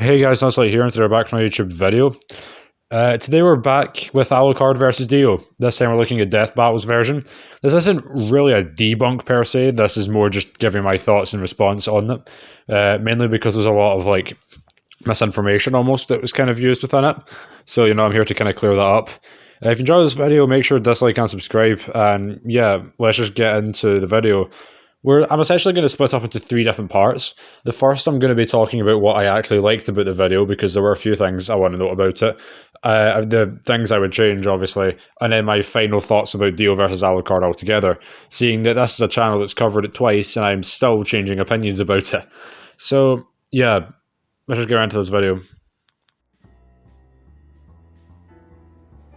Hey guys, Nuzlite here, and today we're back from a YouTube video. Today we're back with Alucard versus Dio. This time we're looking at Death Battle's version. This isn't really a debunk per se, this is more just giving my thoughts in response on it. Mainly because there's a lot of misinformation almost that was kind of used within it. So, I'm here to kind of clear that up. If you enjoyed this video, make sure to dislike and subscribe, and yeah, let's just get into the video. I'm essentially going to split up into three different parts. The first, I'm going to be talking about what I actually liked about the video, because there were a few things I want to note about it. The things I would change, obviously, and then my final thoughts about Dio versus Alucard altogether, seeing that this is a channel that's covered it twice, and I'm still changing opinions about it. So, yeah, let's just get into this video.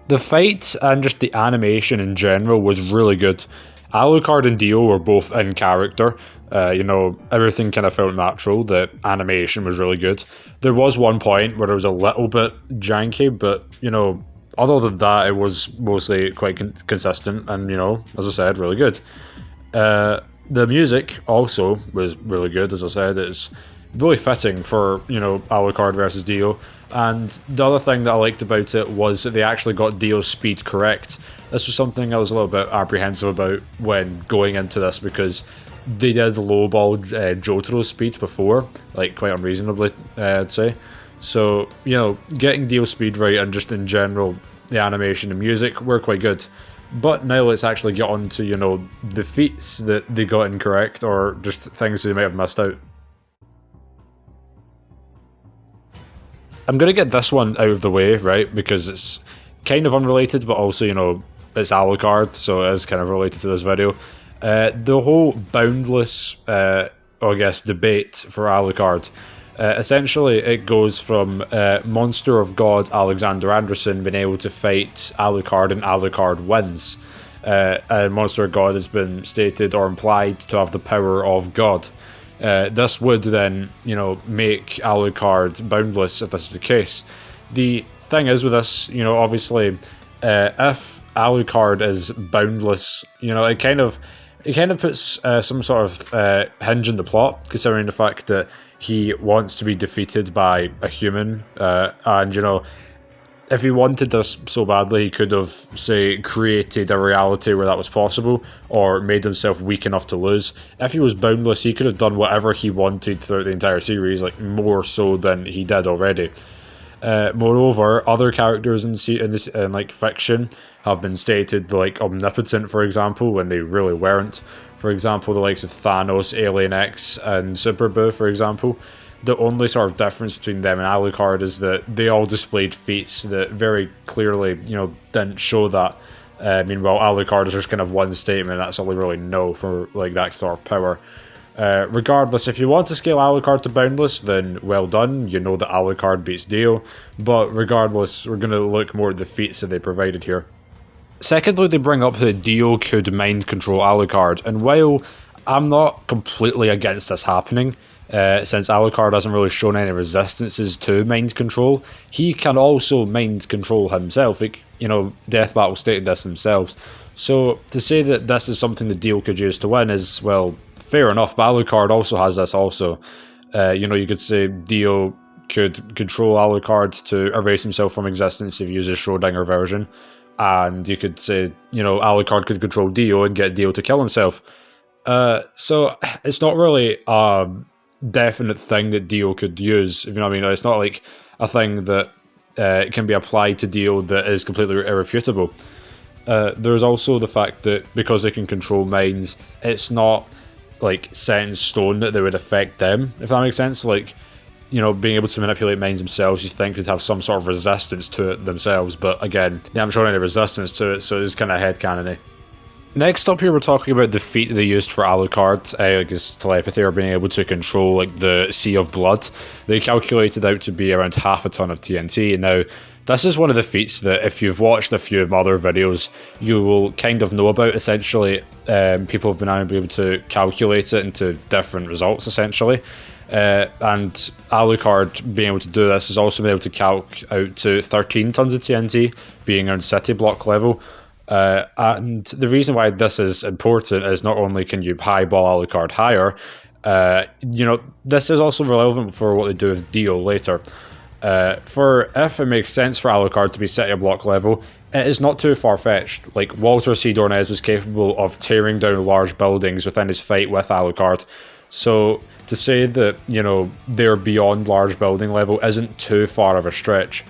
The fight and just the animation in general was really good. Alucard and Dio were both in character. Everything kind of felt natural. The animation was really good. There was one point where it was a little bit janky, but, other than that, it was mostly quite consistent and, as I said, really good. The music also was really good, as I said. It's really fitting for, Alucard versus Dio. And the other thing that I liked about it was that they actually got Dio's speed correct. This was something I was a little bit apprehensive about when going into this, because they did lowball Jotaro's speed before, quite unreasonably, I'd say. So, getting Dio's speed right and just in general, the animation and music were quite good. But now let's actually get on to, the feats that they got incorrect, or just things they might have missed out. I'm going to get this one out of the way, right, because it's kind of unrelated, but also, it's Alucard, so it is kind of related to this video. The whole boundless, debate for Alucard, essentially it goes from Monster of God Alexander Anderson being able to fight Alucard, and Alucard wins. Monster of God has been stated or implied to have the power of God. This would then, make Alucard boundless if this is the case. The thing is with this, obviously, if Alucard is boundless, it kind of puts some sort of hinge in the plot, considering the fact that he wants to be defeated by a human, and if he wanted this so badly, he could have, say, created a reality where that was possible, or made himself weak enough to lose. If he was boundless, he could have done whatever he wanted throughout the entire series, more so than he did already. Moreover, other characters in fiction have been stated omnipotent, for example, when they really weren't. For example, the likes of Thanos, Alien X, and Superboo, for example. The only sort of difference between them and Alucard is that they all displayed feats that very clearly, didn't show that. Meanwhile, Alucard is just kind of one statement, that's all they really know for that sort of power. Regardless, if you want to scale Alucard to boundless, then well done, that Alucard beats Dio. But regardless, we're going to look more at the feats that they provided here. Secondly, they bring up that Dio could mind control Alucard, and while I'm not completely against this happening, since Alucard hasn't really shown any resistances to mind control, he can also mind control himself. Death Battle stated this themselves. So to say that this is something that Dio could use to win is, well, fair enough, but Alucard also has this also. You could say Dio could control Alucard to erase himself from existence if he uses Schrodinger version. And you could say, Alucard could control Dio and get Dio to kill himself. So it's not really definite thing that Dio could use, if you know what I mean. It's not like a thing that can be applied to Dio that is completely irrefutable. There's also the fact that because they can control minds, it's not set in stone that they would affect them, if that makes sense. Being able to manipulate minds themselves, you think they'd have some sort of resistance to it themselves, but again, they haven't shown any resistance to it, so it's kind of headcanon-y. Next up here, we're talking about the feat they used for Alucard, his telepathy, or being able to control the Sea of Blood. They calculated out to be around half a ton of TNT. Now, this is one of the feats that if you've watched a few of my other videos, you will kind of know about. Essentially, people have been able to calculate it into different results, essentially. And Alucard being able to do this has also been able to calc out to 13 tons of TNT, being around city block level. And the reason why this is important is not only can you highball Alucard higher, You know, this is also relevant for what they do with Dio later. For if it makes sense for Alucard to be city block level, it is not too far-fetched. Like, Walter C. Dornez was capable of tearing down large buildings within his fight with Alucard. So to say that, you know, they're beyond large building level isn't too far of a stretch.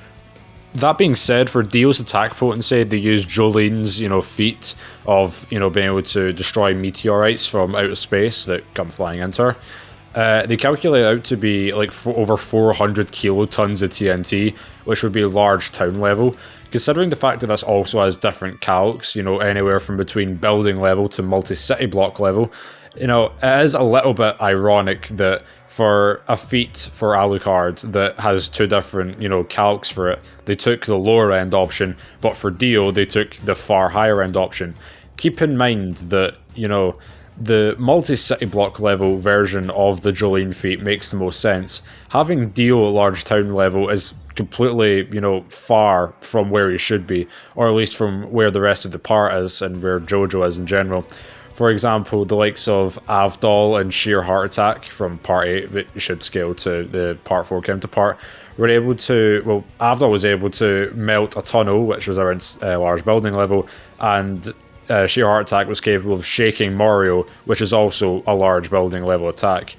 That being said, for Dio's attack potency, they use Jolene's, you know, feat of, you know, being able to destroy meteorites from outer space that come flying into her. They calculate out to be like over 400 kilotons of TNT, which would be large town level. Considering the fact that this also has different calcs, you know, anywhere from between building level to multi-city block level, you know, it is a little bit ironic that for a feat for Alucard that has two different, you know, calcs for it, they took the lower end option, but for Dio, they took the far higher end option. Keep in mind that, you know, the multi-city block level version of the Jolene feat makes the most sense. Having Dio at large town level is completely, you know, far from where he should be, or at least from where the rest of the part is and where JoJo is in general. For example, the likes of Avdol and Sheer Heart Attack from Part 8, that should scale to the Part 4 counterpart, were able to, well, Avdol was able to melt a tunnel, which was around large building level, and Sheer Heart Attack was capable of shaking Mario, which is also a large building level attack.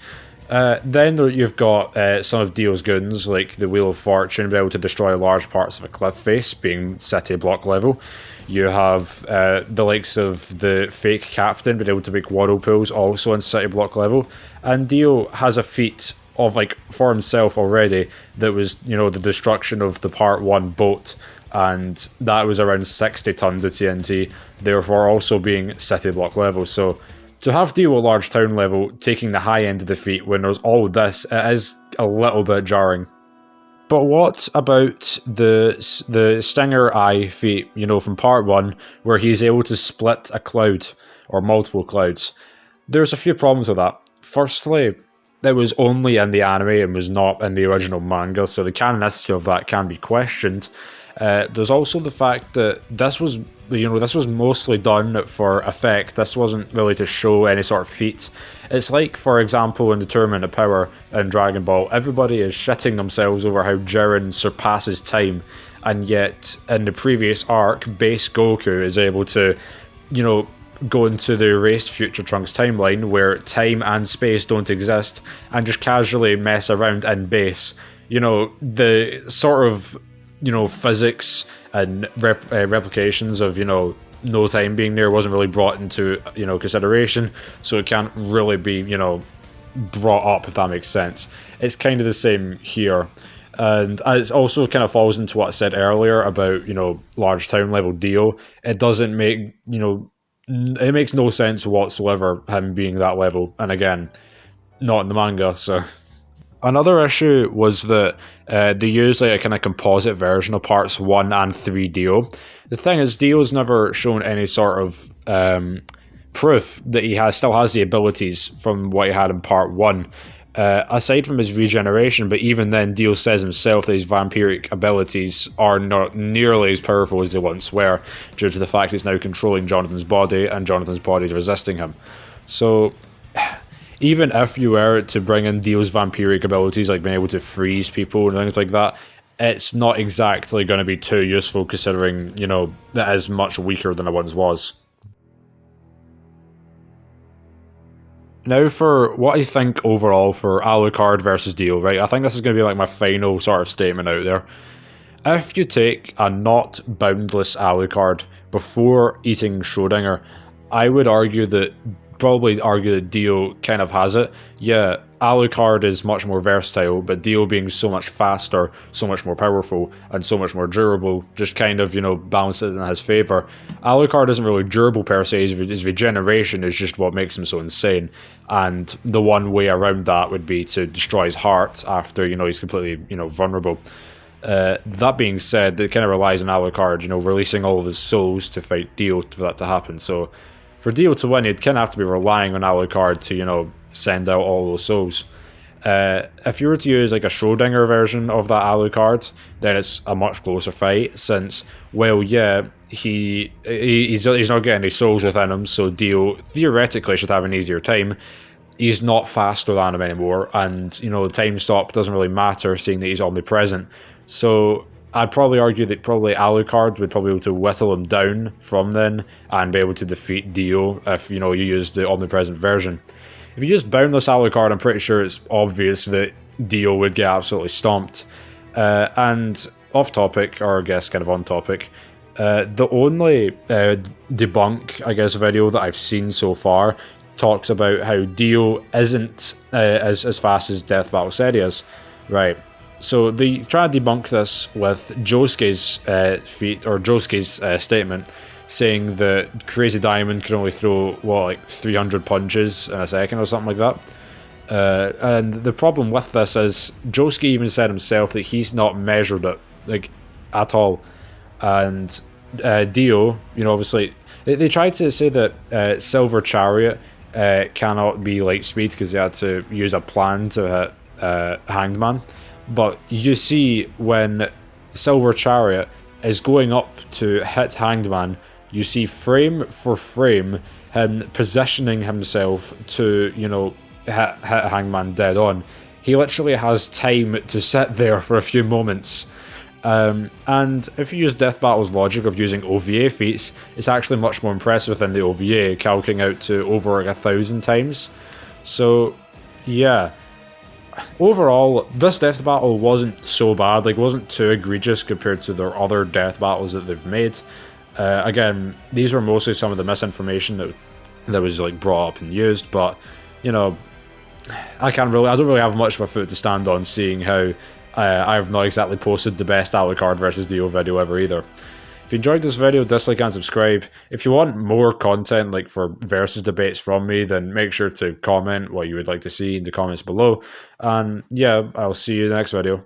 Then you've got some of Dio's goons, like the Wheel of Fortune, being able to destroy large parts of a cliff face, being city block level. You have the likes of the fake captain being able to make whirlpools also in city block level. And Dio has a feat of, like, for himself already that was, you know, the destruction of the Part 1 boat. And that was around 60 tons of TNT, therefore also being city block level. So to have Dio at large town level taking the high end of the feat when there's all this, it is a little bit jarring. But what about the Stinger Eye feat, you know, from Part 1, where he's able to split a cloud, or multiple clouds? There's a few problems with that. Firstly, it was only in the anime and was not in the original manga, so the canonicity of that can be questioned. There's also the fact that this was, you know, this was mostly done for effect. This wasn't really to show any sort of feats. It's like, for example, in the Tournament of Power in Dragon Ball, everybody is shitting themselves over how Jiren surpasses time, and yet in the previous arc, base Goku is able to, you know, go into the erased Future Trunks timeline where time and space don't exist and just casually mess around in base. You know, the sort of, you know, physics and replications of, you know, no time being there wasn't really brought into, you know, consideration, so it can't really be, you know, brought up, if that makes sense. It's kind of the same here. And it also kind of falls into what I said earlier about, you know, large town level Dio. It doesn't make, you know, it makes no sense whatsoever, him being that level. And again, not in the manga, so. Another issue was that they used like a kind of composite version of parts 1 and 3 Dio. The thing is, Dio's never shown any sort of proof that he still has the abilities from what he had in part 1. Aside from his regeneration, but even then, Dio says himself that his vampiric abilities are not nearly as powerful as they once were, due to the fact he's now controlling Jonathan's body, and Jonathan's body is resisting him. So, even if you were to bring in Dio's vampiric abilities, like being able to freeze people and things like that, it's not exactly going to be too useful, considering, you know, that is much weaker than it once was. Now for what I think overall for Alucard versus Dio, right? I think this is going to be like my final sort of statement out there. If you take a not boundless Alucard before eating Schrodinger, I would probably argue that Dio kind of has it. Yeah, Alucard is much more versatile, but Dio being so much faster, so much more powerful, and so much more durable, just kind of, you know, balances in his favour. Alucard isn't really durable per se, his regeneration is just what makes him so insane, and the one way around that would be to destroy his heart after, you know, he's completely, you know, vulnerable. That being said, it kind of relies on Alucard, you know, releasing all of his souls to fight Dio for that to happen, so for Dio to win, you'd kind of have to be relying on Alucard to, you know, send out all those souls. If you were to use like a Schrodinger version of that Alucard, then it's a much closer fight, since, well, yeah, he's not getting any souls within him, so Dio theoretically should have an easier time. he's not faster than him anymore, and you know the time stop doesn't really matter, seeing that he's omnipresent. So I'd probably argue that probably Alucard would probably be able to whittle him down from then and be able to defeat Dio if you know you use the omnipresent version. If you just boundless Alucard, I'm pretty sure it's obvious that Dio would get absolutely stomped. And off topic, or I guess kind of on topic, the only debunk, I guess, video that I've seen so far talks about how Dio isn't as fast as Death Battle said he is. Right. So they try to debunk this with Josuke's feat, or Josuke's statement, saying that Crazy Diamond can only throw, what, like 300 punches in a second or something like that. And the problem with this is Josuke even said himself that he's not measured it, like, at all. And Dio, you know, obviously, they tried to say that Silver Chariot cannot be light speed because they had to use a plan to hit Hanged Man. But you see when Silver Chariot is going up to hit Hanged Man, you see frame for frame him positioning himself to, you know, hit Hangman dead on. He literally has time to sit there for a few moments. And if you use Death Battle's logic of using OVA feats, it's actually much more impressive than the OVA, calcing out to over like 1,000 times. So, yeah. Overall, this Death Battle wasn't so bad, like, it wasn't too egregious compared to their other Death Battles that they've made. Again, these were mostly some of the misinformation that was like brought up and used, but you know, I don't really have much of a foot to stand on, seeing how I've not exactly posted the best Alucard versus Dio video ever either. If you enjoyed this video, dislike and subscribe. If you want more content like for versus debates from me, then make sure to comment what you would like to see in the comments below. And yeah, I'll see you in the next video.